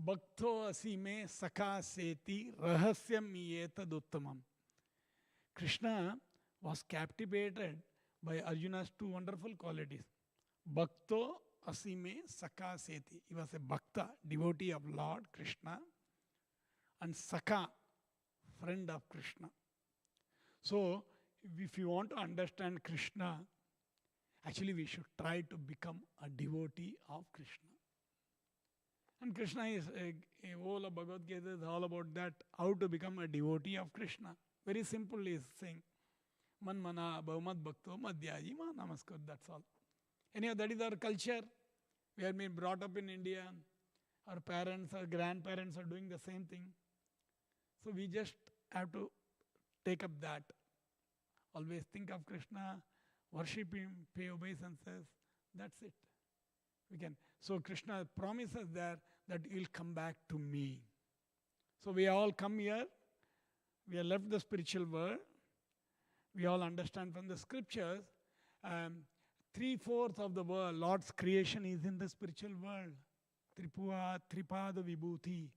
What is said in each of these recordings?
Bhakto asime saka seti rahasyam etaduttamam. Krishna was captivated by Arjuna's two wonderful qualities. Bhakto asime saka seti. He was a bhakta, devotee of Lord Krishna, and saka, friend of Krishna. So, if you want to understand Krishna, actually we should try to become a devotee of Krishna. And Krishna is, all of Bhagavad Gita is all about that, how to become a devotee of Krishna. Very simple, he is saying, Man mana bhavamad bhakto madhyaji ma namaskar, that's all. Anyhow, that is our culture. We have been brought up in India. Our parents, our grandparents are doing the same thing. So we just have to take up that. Always think of Krishna, worship him, pay obeisances. That's it. We can. So Krishna promises there that you'll come back to me. So we all come here. We have left the spiritual world. We all understand from the scriptures. 3/4 of the world, Lord's creation is in the spiritual world. Tripada Vibhuti.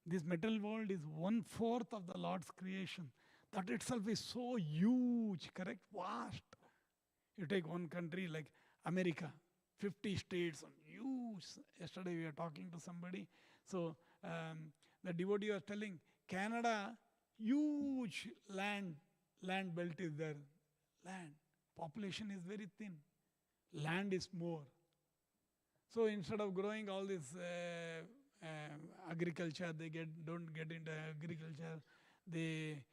This material world is 1/4 of the Lord's creation. That itself is so huge, correct? Vast. You take one country like America, 50 states, huge. Yesterday we were talking to somebody. So the devotee was telling, Canada, huge land belt is there. Land. Population is very thin. Land is more. So instead of growing all this agriculture, they don't get into agriculture. They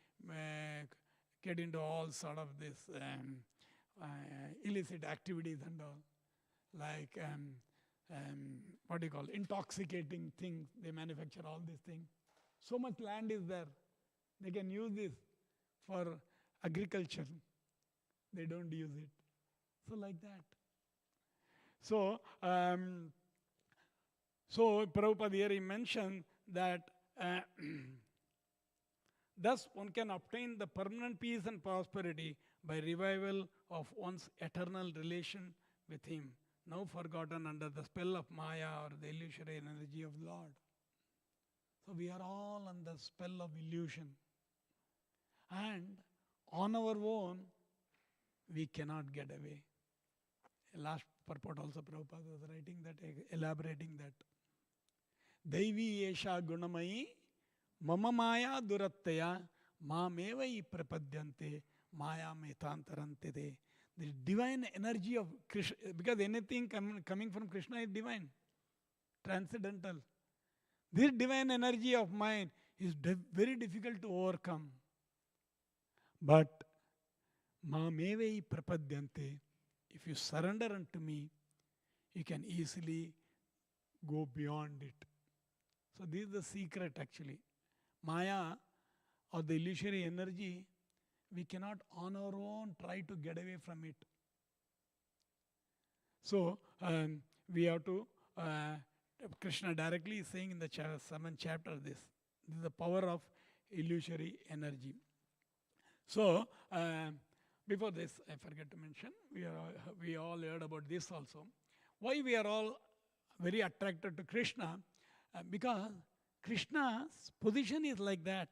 get into all sort of this illicit activities and all. Like, what do you call, intoxicating things. They manufacture all these things. So much land is there. They can use this for agriculture. They don't use it. So like that. So, Prabhupada here he mentioned that thus one can obtain the permanent peace and prosperity by revival of one's eternal relation with him, now forgotten under the spell of Maya or the illusory energy of the Lord. So we are all under the spell of illusion. And on our own, we cannot get away. Last purport also Prabhupada was writing that, elaborating that. Daivi esha gunamayi mama maya durattaya mamevai prapadyante maya metantarantete. The divine energy of Krishna, because anything coming from Krishna is divine, transcendental. This divine energy of mine is very difficult to overcome. But mamevai prapadyante, if you surrender unto me, you can easily go beyond it. So this is the secret actually. Maya or the illusory energy, we cannot on our own try to get away from it. So we have to, Krishna directly is saying in the 7th chapter this is the power of illusory energy. So before this, I forget to mention, we all heard about this also. Why we are all very attracted to Krishna? Because Krishna's position is like that.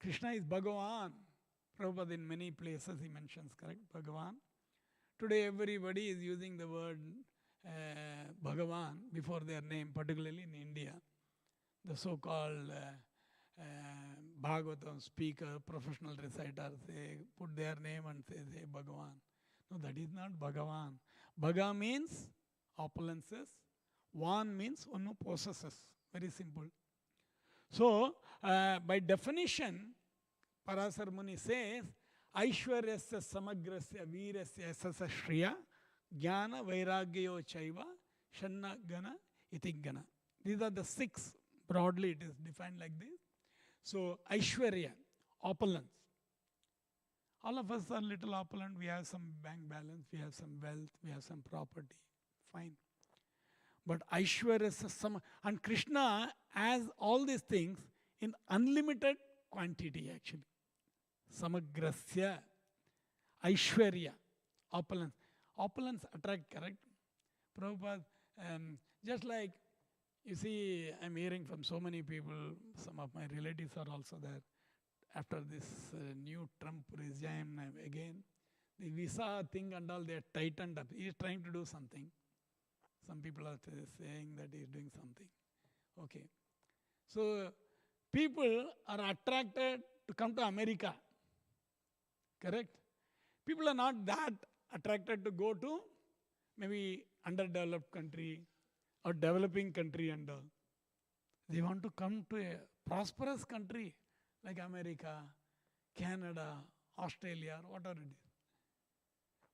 Krishna is Bhagavan. Prabhupada in many places he mentions, correct? Bhagavan. Today everybody is using the word Bhagavan before their name, particularly in India. The so-called Bhagavatam speaker, professional reciters, they put their name and say Bhagavan. No, that is not Bhagavan. Bhaga means opulences. Van means one who possesses. Very simple. So, by definition, Parasar Muni says, Aishwaryasya samagrasya virasya asasa shriya jnana vairagyo chaiva shanna gana iti gana. These are the 6. Broadly it is defined like this. So, Aishwarya, opulence. All of us are little opulent. We have some bank balance, we have some wealth, we have some property. Fine. But Aishwarya is and Krishna has all these things in unlimited quantity actually. Samagrasya, Aishwarya, opulence. Opulence attract, correct? Prabhupada, just like You see, I'm hearing from so many people, some of my relatives are also there. After this new Trump regime again, the visa thing and all, they are tightened up. He is trying to do something. Some people are saying that he is doing something. Okay. So people are attracted to come to America. Correct? People are not that attracted to go to maybe underdeveloped country or developing country and all. They want to come to a prosperous country like America, Canada, Australia, whatever it is.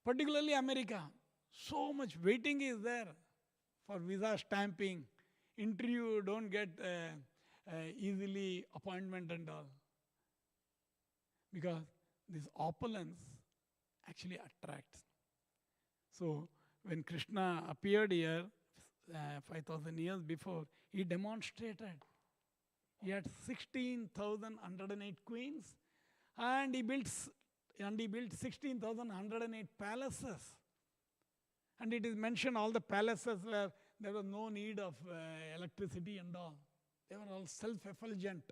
Particularly America, so much waiting is there for visa stamping. Interview don't get easily appointment and all. Because this opulence actually attracts. So when Krishna appeared here 5,000 years before, he demonstrated. He had 16,108 queens, and he built 16,108 palaces. And it is mentioned all the palaces where there was no need of electricity and all. They were all self-effulgent,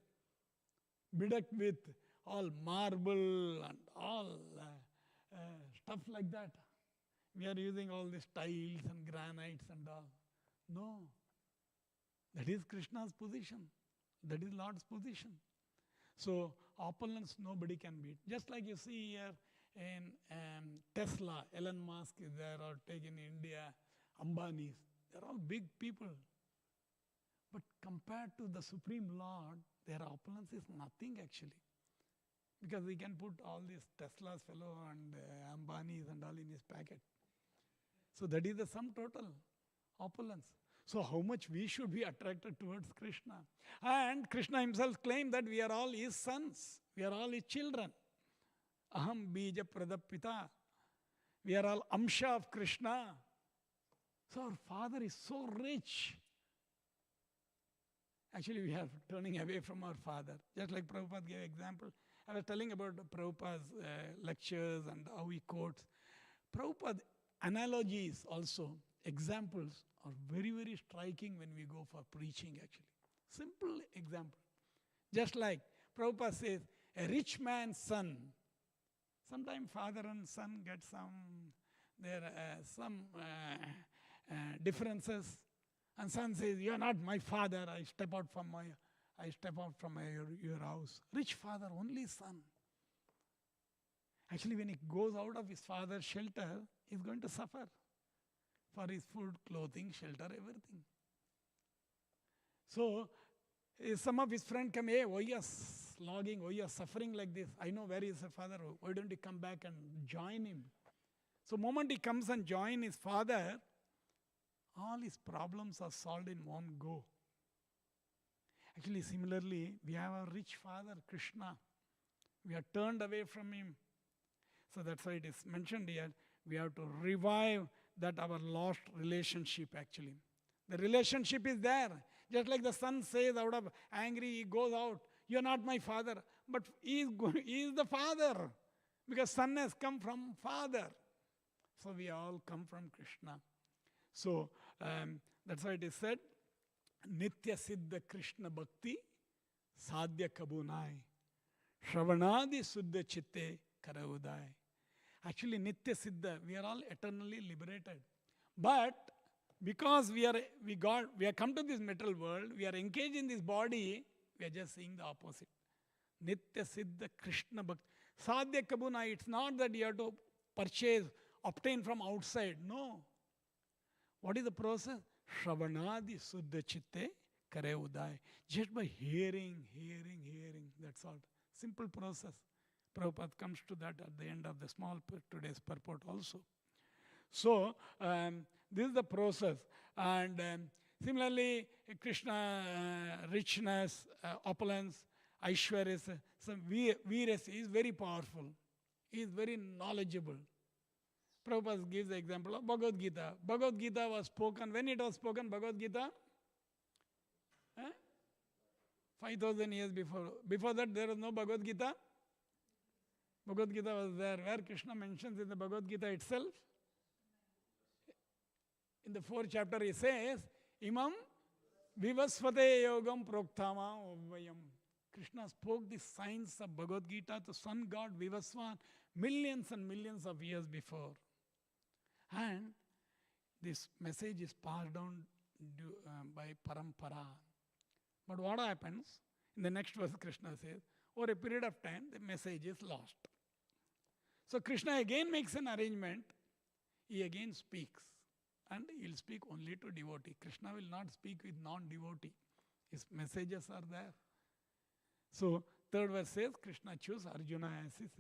bedecked with all marble and all stuff like that. We are using all these tiles and granites and all. No. That is Krishna's position. That is Lord's position. So opulence nobody can beat. Just like you see here in Tesla, Elon Musk is there, or take in India, Ambani's. They're all big people. But compared to the Supreme Lord, their opulence is nothing actually. Because he can put all these Tesla's fellow and Ambani's and all in his packet. So that is the sum total, opulence. So how much we should be attracted towards Krishna. And Krishna himself claimed that we are all his sons. We are all his children. Aham bija pradapita. We are all amsha of Krishna. So our father is so rich. Actually, we are turning away from our father. Just like Prabhupada gave example. I was telling about Prabhupada's lectures and how he quotes. Prabhupada analogies also, examples are very, very striking when we go for preaching actually. Simple example. Just like Prabhupada says, a rich man's son. Sometimes father and son get some differences. And son says, you are not my father, I step out from your house. Rich father, only son. Actually, when he goes out of his father's shelter, he's going to suffer for his food, clothing, shelter, everything. So, some of his friends come, hey, why you are slogging, why you are suffering like this? I know where is the father, why don't you come back and join him? So, moment he comes and joins his father, all his problems are solved in one go. Actually, similarly, we have a rich father, Krishna. We are turned away from him. So that's why it is mentioned here. We have to revive that our lost relationship actually. The relationship is there. Just like the son says out of angry, he goes out. You are not my father. But he is the father. Because son has come from father. So we all come from Krishna. So that's why it is said, Nitya Siddha Krishna Bhakti Sadhya Kabunai Shravanadi Suddha Chitte Karaudai. Actually, Nitya Siddha, we are all eternally liberated. But because we are come to this material world, we are engaged in this body, we are just seeing the opposite. Nitya Siddha Krishna Bhakti. Sadhya Kabunai, it's not that you have to obtain from outside. No. What is the process? Shravanadi Suddha Chitte Kare Udai. Just by hearing, that's all. Simple process. Prabhupada comes to that at the end of the small today's purport also. So, this is the process. And similarly, Krishna, richness, opulence, Aishwarya, some Veerus is very powerful. He is very knowledgeable. Prabhupada gives the example of Bhagavad Gita. Bhagavad Gita was spoken, when it was spoken, Bhagavad Gita? 5,000 years before. Before that, there was no Bhagavad Gita. Bhagavad Gita was there, where Krishna mentions in the Bhagavad Gita itself. In the 4th chapter, he says, Imam Vivasvate yogam proktama ovayam. Krishna spoke the science of Bhagavad Gita to sun god Vivaswan millions and millions of years before. And this message is passed down by parampara. But what happens? In the next verse, Krishna says, over a period of time, the message is lost. So Krishna again makes an arrangement. He again speaks. And he will speak only to devotee. Krishna will not speak with non-devotee. His messages are there. So third verse says, Krishna chose Arjuna as his,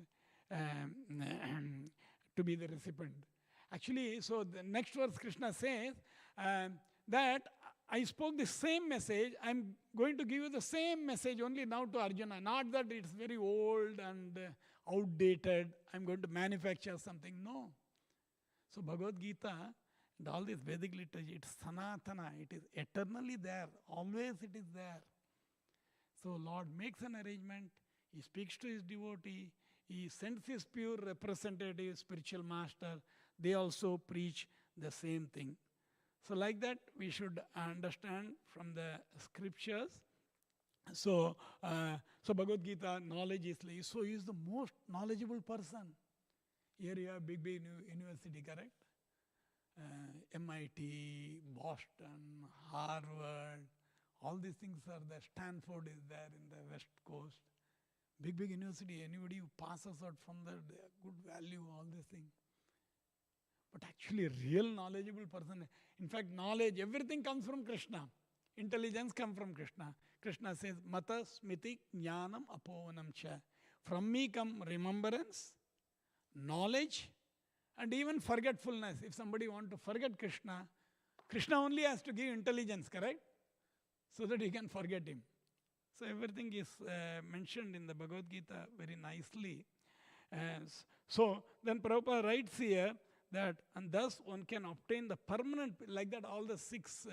to be the recipient. Actually, so the next verse Krishna says that I spoke the same message. I'm going to give you the same message only now to Arjuna. Not that it's very old and outdated. I'm going to manufacture something. No. So Bhagavad Gita and all this Vedic literature, it's Sanatana. It is eternally there. Always it is there. So Lord makes an arrangement. He speaks to his devotee. He sends his pure representative, spiritual master. They also preach the same thing. So like that, we should understand from the scriptures. So Bhagavad Gita, knowledge is like, so he is the most knowledgeable person. Here you have big university, correct? MIT, Boston, Harvard, all these things are there. Stanford is there in the West Coast. Big university, anybody who passes out from there, they are good value, all these things. But actually a real knowledgeable person, in fact knowledge, everything comes from Krishna. Intelligence comes from Krishna. Krishna says, Mata smiti jnanam apovanam cha. From me come remembrance, knowledge, and even forgetfulness. If somebody wants to forget Krishna, Krishna only has to give intelligence, correct? So that he can forget him. So everything is mentioned in the Bhagavad Gita very nicely. So then Prabhupada writes here that, and thus one can obtain the permanent, like that all the 6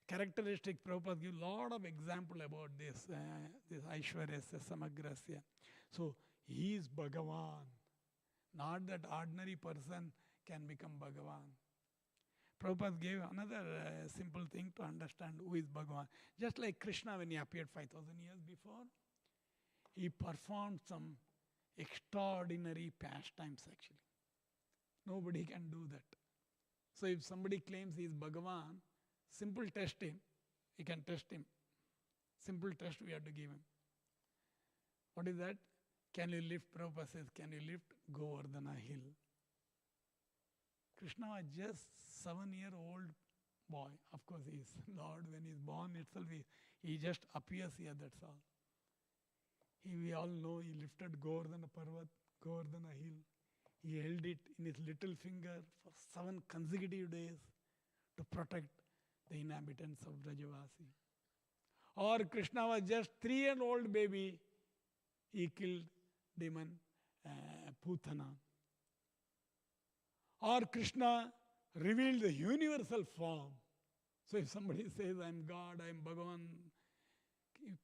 characteristics Prabhupada give a lot of example about this Aishwaryasya Samagrasya. So he is Bhagavan. Not that ordinary person can become Bhagavan. Prabhupada gave another simple thing to understand who is Bhagavan. Just like Krishna when he appeared 5,000 years before, he performed some extraordinary pastimes actually. Nobody can do that. So if somebody claims he is Bhagavan, simple test him. He can test him. Simple test we have to give him. What is that? Can you lift? Prabhupada says, can you lift Govardhana hill? Krishna was just 7-year-old boy. Of course, he is Lord. When he is born itself, he just appears here, that's all. We all know he lifted Govardhana Parvat, Govardhana hill. He held it in his little finger for 7 consecutive days to protect the inhabitants of Brajavasi. Or Krishna was just 3-year-old baby. He killed demon Putana. Or Krishna revealed the universal form. So if somebody says, I am God, I am Bhagavan,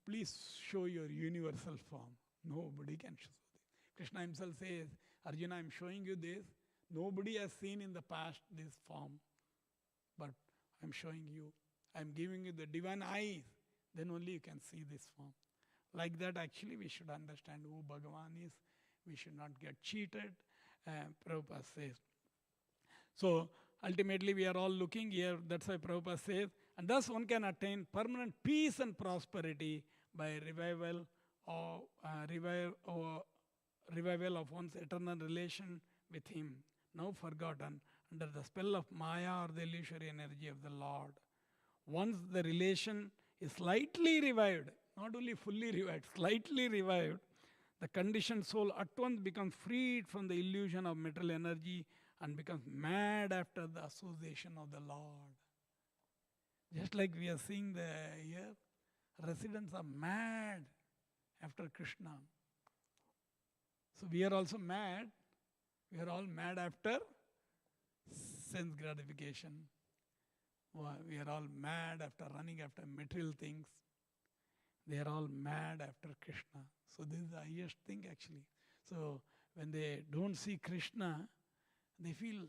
please show your universal form. Nobody can show this. Krishna himself says, Arjuna, I am showing you this. Nobody has seen in the past this form. But I am showing you. I am giving you the divine eyes. Then only you can see this form. Like that, actually, we should understand who Bhagavan is. We should not get cheated. Prabhupada says. So, ultimately, we are all looking here. That's why Prabhupada says, and thus one can attain permanent peace and prosperity by revival of one's eternal relation with Him, now forgotten, under the spell of Maya or the illusory energy of the Lord. Once the relation is slightly revived, not only fully revived, slightly revived, the conditioned soul at once becomes freed from the illusion of material energy and becomes mad after the association of the Lord. Just like we are seeing here, residents are mad after Krishna. So we are also mad. We are all mad after sense gratification. We are all mad after running after material things. They are all mad after Krishna. So this is the highest thing actually. So when they don't see Krishna, they feel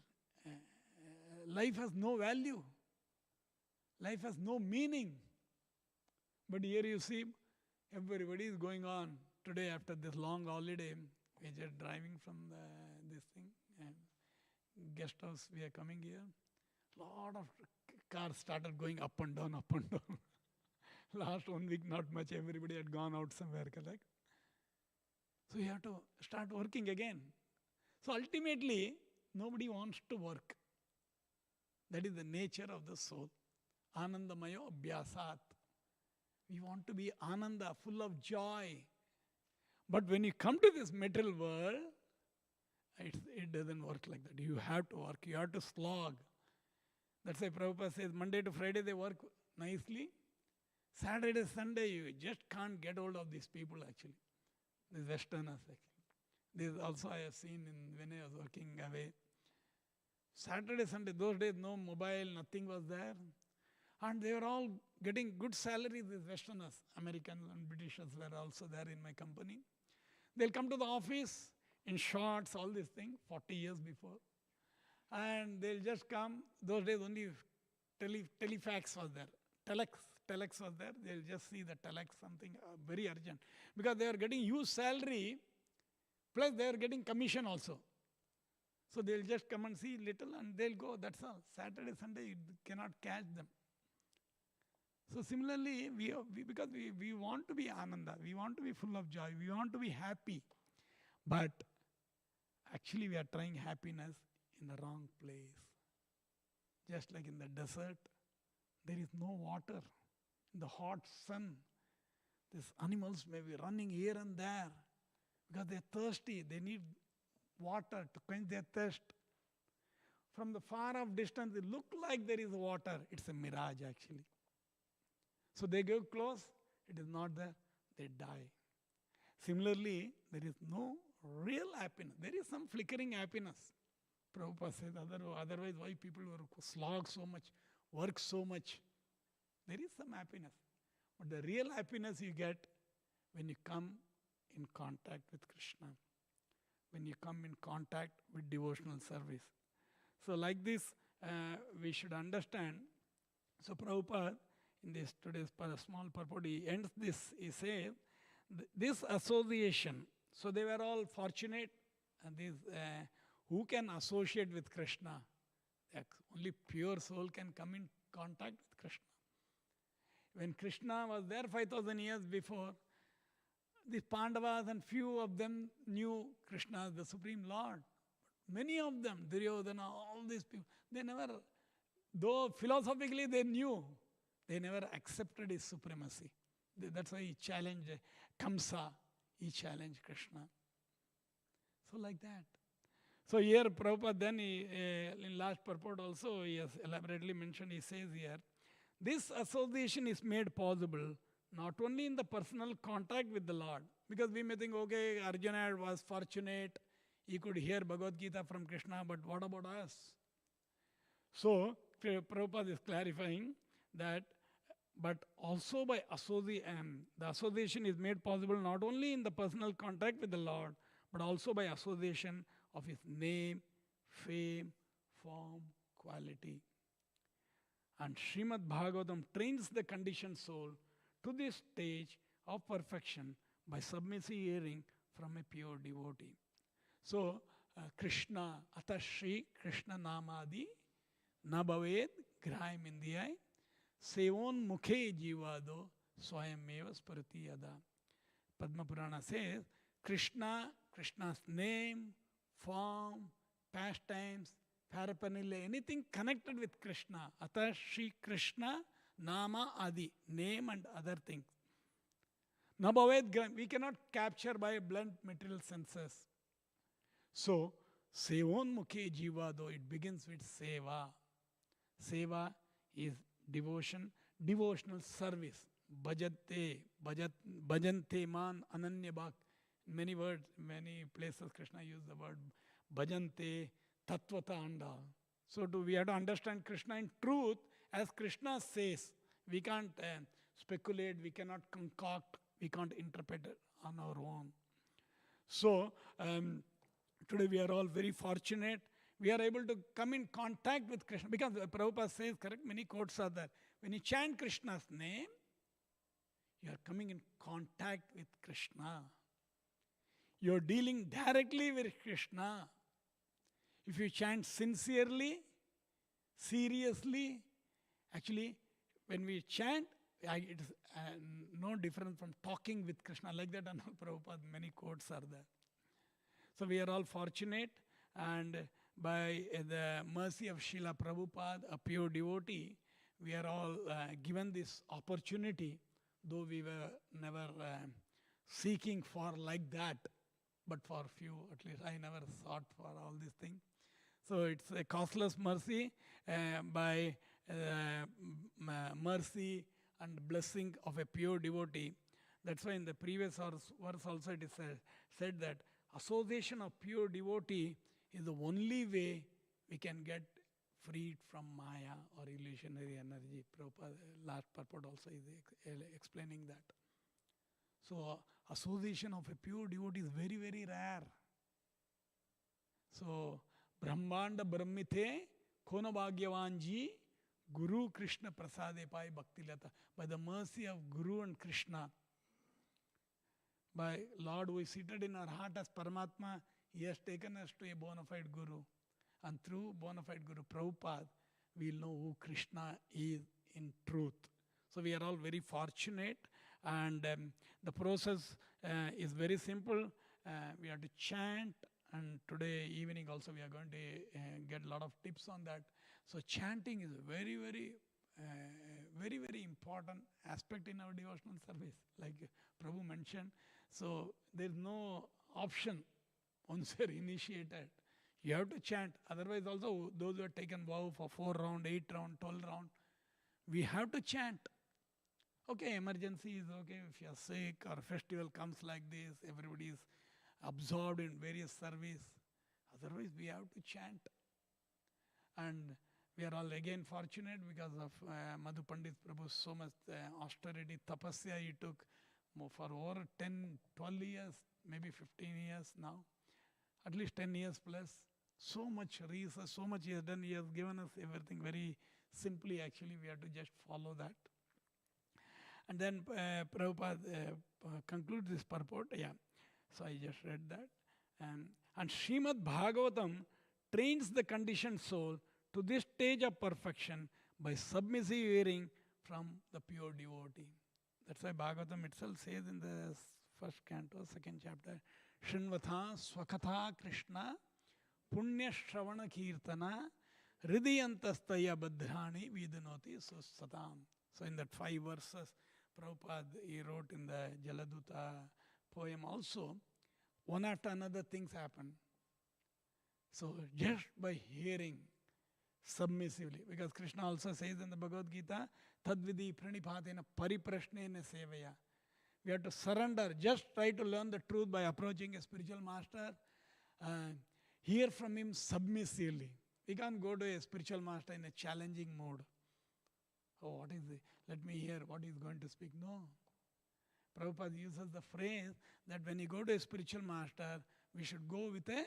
life has no value. Life has no meaning. But here you see, everybody is going on. Today, after this long holiday, we are just driving from this thing, guest house, we are coming here. Lot of cars started going up and down, up and down. Last 1 week, not much. Everybody had gone out somewhere, correct? So you have to start working again. So ultimately, nobody wants to work. That is the nature of the soul. Anandamayo abhyasat. We want to be ananda, full of joy. But when you come to this material world, it doesn't work like that. You have to work. You have to slog. That's why Prabhupada says Monday to Friday they work nicely. Saturday, Sunday, you just can't get hold of these people actually. These Westerners actually. This also I have seen when I was working away. Saturday, Sunday, those days no mobile, nothing was there. And they were all getting good salaries, these Westerners. Americans and Britishers were also there in my company. They'll come to the office in shorts, all these things, 40 years before. And they'll just come. Those days only telefax was there. Telex was there. They'll just see the telex, something very urgent. Because they are getting huge salary, plus they are getting commission also. So they'll just come and see little and they'll go, that's all. Saturday, Sunday, you cannot catch them. So similarly, because we want to be ananda, we want to be full of joy, we want to be happy. But actually we are trying happiness in the wrong place. Just like in the desert, there is no water. In the hot sun, these animals may be running here and there because they're thirsty. They need water to quench their thirst. From the far off distance, it looks like there is water. It's a mirage actually. So they go close, it is not there, they die. Similarly, there is no real happiness. There is some flickering happiness. Prabhupada says, otherwise why people slog so much, work so much. There is some happiness. But the real happiness you get when you come in contact with Krishna, when you come in contact with devotional service. So like this, we should understand. So Prabhupada, in this today's small purport, he ends this, he says, this association, so they were all fortunate, and who can associate with Krishna? Only pure soul can come in contact with Krishna. When Krishna was there 5,000 years before, the Pandavas and few of them knew Krishna as the Supreme Lord. Many of them, Duryodhana, all these people, they never, though philosophically they knew, they never accepted his supremacy. That's why he challenged Kamsa, he challenged Krishna. So like that. So here Prabhupada then, in last purport also, he has elaborately mentioned, he says here, this association is made possible not only in the personal contact with the Lord, because we may think, okay, Arjuna was fortunate, he could hear Bhagavad Gita from Krishna, but what about us? So Prabhupada is clarifying that, but also by association, the association is made possible not only in the personal contact with the Lord, but also by association of his name, fame, form, quality. And Srimad Bhagavatam trains the conditioned soul to this stage of perfection by submissive hearing from a pure devotee. So, Krishna, Atashri Krishna Namadi, Nabhaved Graham Indiyai, Sevon Mukhe Jivado, Swayameva Sparati Yada. Padma Purana says, Krishna's name, form, pastimes, paraphernalia, anything connected with Krishna, Ata Shri Krishna, Nama Adi, name and other things. Nabhaved Gram, we cannot capture by blunt material senses. So, Sevon Mukhe Jivado, it begins with Seva. Seva is devotion, devotional service. Bhajante man ananya bhak. Many words, many places Krishna used the word bhajante, tattvata and all. So we have to understand Krishna in truth as Krishna says. We can't speculate, we cannot concoct, we can't interpret it on our own. So today we are all very fortunate. We are able to come in contact with Krishna. Because Prabhupada says, correct, many quotes are there. When you chant Krishna's name, You are coming in contact with Krishna. You are dealing directly with Krishna. If you chant sincerely, seriously, actually, when we chant, it is no different from talking with Krishna. Like that, Anil Prabhupada, many quotes are there. So we are all fortunate, and by the mercy of Srila Prabhupada, a pure devotee, we are all given this opportunity, though we were never seeking for like that, but for few, at least I never sought for all these things. So it's a costless mercy by mercy and blessing of a pure devotee. That's why in the previous verse also it is said that association of pure devotee is the only way we can get freed from Maya or illusionary energy. Prabhupada, last purport also is explaining that. So association of a pure devotee is very, very rare. So Brahmanda Brahmite Kona Bhagyavanji Guru Krishna Prasade Pai Bhakti Lata. By the mercy of Guru and Krishna, by Lord who is seated in our heart as Paramatma, He has taken us to a bona fide Guru. And through bona fide Guru Prabhupada, we will know who Krishna is in truth. So we are all very fortunate, and the process is very simple. We have to chant, and today evening also we are going to get a lot of tips on that. So chanting is a very, very important aspect in our devotional service, like Prabhu mentioned. So there is no option once you are initiated. You have to chant. Otherwise also, those who have taken vow for 4 round, 8 round, 12 round, we have to chant. Okay, emergency is okay. If you are sick or festival comes like this, everybody is absorbed in various service. Otherwise, we have to chant. And we are all again fortunate because of Madhu Pandit Prabhu's so much austerity, tapasya he took for over 10, 12 years, maybe 15 years now. At least 10 years plus. So much research, so much he has done. He has given us everything very simply. Actually, we have to just follow that. And then Prabhupada concludes this purport. Yeah, so I just read that. And Srimad Bhagavatam trains the conditioned soul to this stage of perfection by submissive hearing from the pure devotee. That's why Bhagavatam itself says in the first canto, second chapter, Shrinvatha Swakatha Krishna Punya Shravana Kirtana Hridiyantastaya Badhrani Vidinoti Susatam. So in that 5 verses, Prabhupada, he wrote in the Jaladuta poem also, one after another things happen. So just by hearing submissively, because Krishna also says in the Bhagavad Gita, Tadvidi Pranipatena Pariprashnena Sevaya. We have to surrender, just try to learn the truth by approaching a spiritual master, hear from him submissively. We can't go to a spiritual master in a challenging mode. Oh, what is it? Let me hear what he is going to speak. No. Prabhupada uses the phrase that when you go to a spiritual master, we should go with a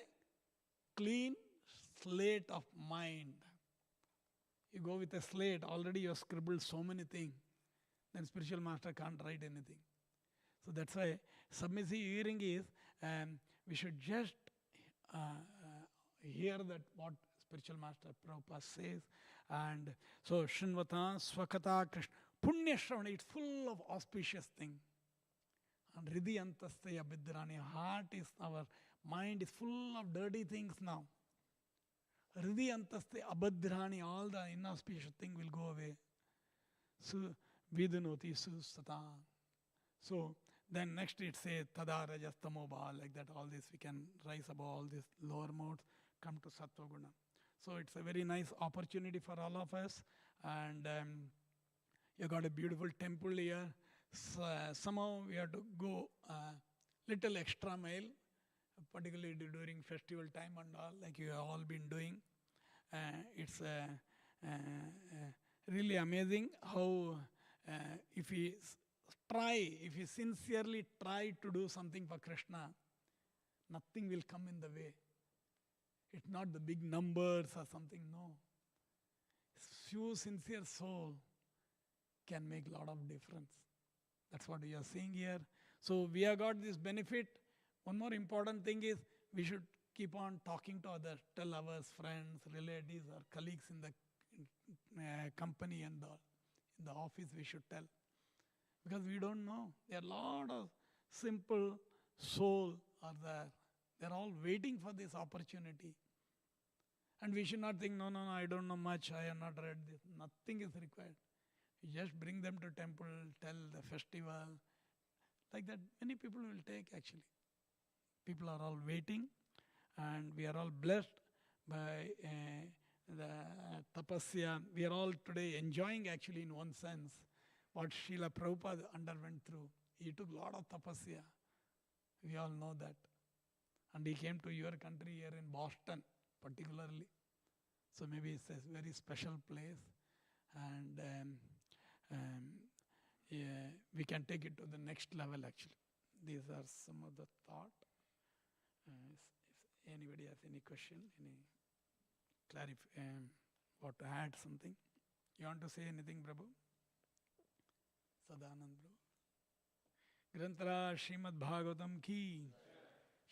clean slate of mind. You go with a slate, already you have scribbled so many things, then spiritual master can't write anything. So that's why submissive hearing is, we should just hear that what spiritual master Prabhupada says. And so Shrinvata Swakata Krishna Punya Shravana, it's full of auspicious things. And Hridiyantastaya Bidrani, our mind is full of dirty things now. Hridiyantastaya Abhadrani, all the inauspicious thing will go away. So Vidinoti Susata. So then next it says Tada Rajastamo Bha, like that, all this we can rise above all these lower modes, come to Sattva Guna. So it's a very nice opportunity for all of us. And you got a beautiful temple here. So, somehow we have to go little extra mile, particularly during festival time and all, like you have all been doing. It's really amazing how if we sincerely try to do something for Krishna, nothing will come in the way. It's not the big numbers or something, no. Few sincere soul can make a lot of difference. That's what we are seeing here. So we have got this benefit. One more important thing is we should keep on talking to others, tell our friends, relatives, or colleagues in the company and in the office. We should tell, because we don't know. There are a lot of simple soul are there. They're all waiting for this opportunity. And we should not think, no, I don't know much, I have not read this. Nothing is required. You just bring them to temple, tell the festival. Like that, many people will take actually. People are all waiting, and we are all blessed by the tapasya. We are all today enjoying actually in one sense what Srila Prabhupada underwent through. He took a lot of tapasya. We all know that. And he came to your country here in Boston particularly. So maybe it's a very special place. And we can take it to the next level actually. These are some of the thought. If anybody has any question, any want to add something? You want to say anything, Prabhu? Sadanand Prabhu. Granthara Srimad Bhagavatam ki